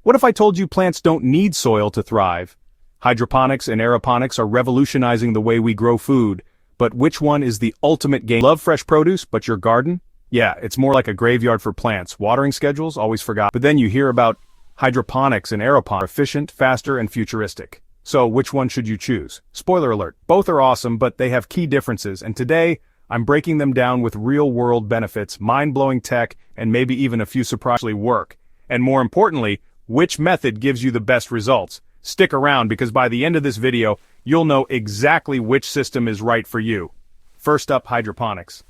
What if I told you plants don't need soil to thrive? Hydroponics and aeroponics are revolutionizing the way we grow food, but which one is the ultimate game? Love fresh produce, but your garden? Yeah, it's more like a graveyard for plants. Watering schedules, always forgot. But then you hear about hydroponics and aeroponics, efficient, faster, and futuristic. So which one should you choose? Spoiler alert, both are awesome, but they have key differences, and today, I'm breaking them down with real-world benefits, mind-blowing tech, and maybe even a few surprisingly work. And more importantly, which method gives you the best results? Stick around because by the end of this video, you'll know exactly which system is right for you. First up, hydroponics.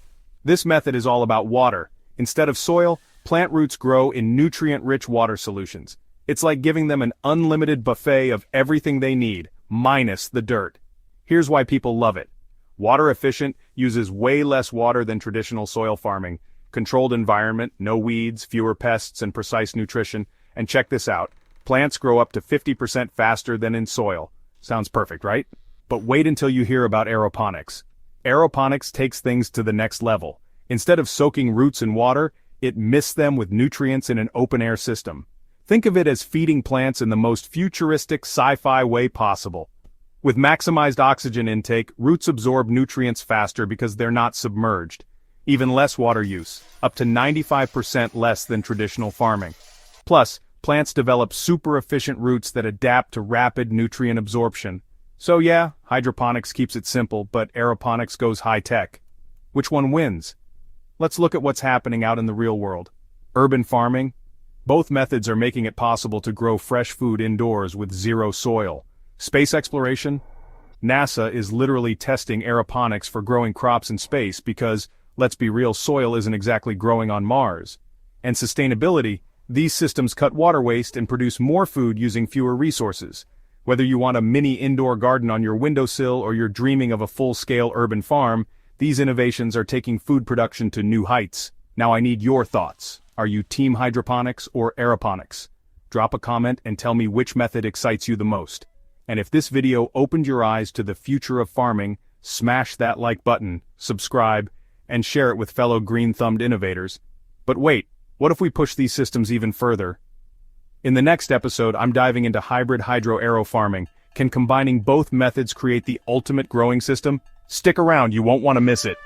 This method is all about water. Instead of soil, plant roots grow in nutrient-rich water solutions. It's like giving them an unlimited buffet of everything they need, minus the dirt. Here's why people love it. Water efficient, uses way less water than traditional soil farming. Controlled environment, no weeds, fewer pests, and precise nutrition. And check this out. Plants grow up to 50% faster than in soil. Sounds perfect, right? But wait until you hear about aeroponics. Aeroponics takes things to the next level. Instead of soaking roots in water, it mists them with nutrients in an open-air system. Think of it as feeding plants in the most futuristic sci-fi way possible. With maximized oxygen intake, roots absorb nutrients faster because they're not submerged. Even less water use, up to 95% less than traditional farming. Plus, plants develop super-efficient roots that adapt to rapid nutrient absorption. So yeah, hydroponics keeps it simple, but aeroponics goes high-tech. Which one wins? Let's look at what's happening out in the real world. Urban farming. Both methods are making it possible to grow fresh food indoors with zero soil. Space exploration. NASA is literally testing aeroponics for growing crops in space because, let's be real, soil isn't exactly growing on Mars. And sustainability. These systems cut water waste and produce more food using fewer resources. Whether you want a mini indoor garden on your windowsill or you're dreaming of a full-scale urban farm, these innovations are taking food production to new heights. Now I need your thoughts. Are you team hydroponics or aeroponics? Drop a comment and tell me which method excites you the most. And if this video opened your eyes to the future of farming, smash that like button, subscribe, and share it with fellow green-thumbed innovators. But wait. What if we push these systems even further? In the next episode, I'm diving into hybrid hydro-aero farming. Can combining both methods create the ultimate growing system? Stick around, you won't want to miss it.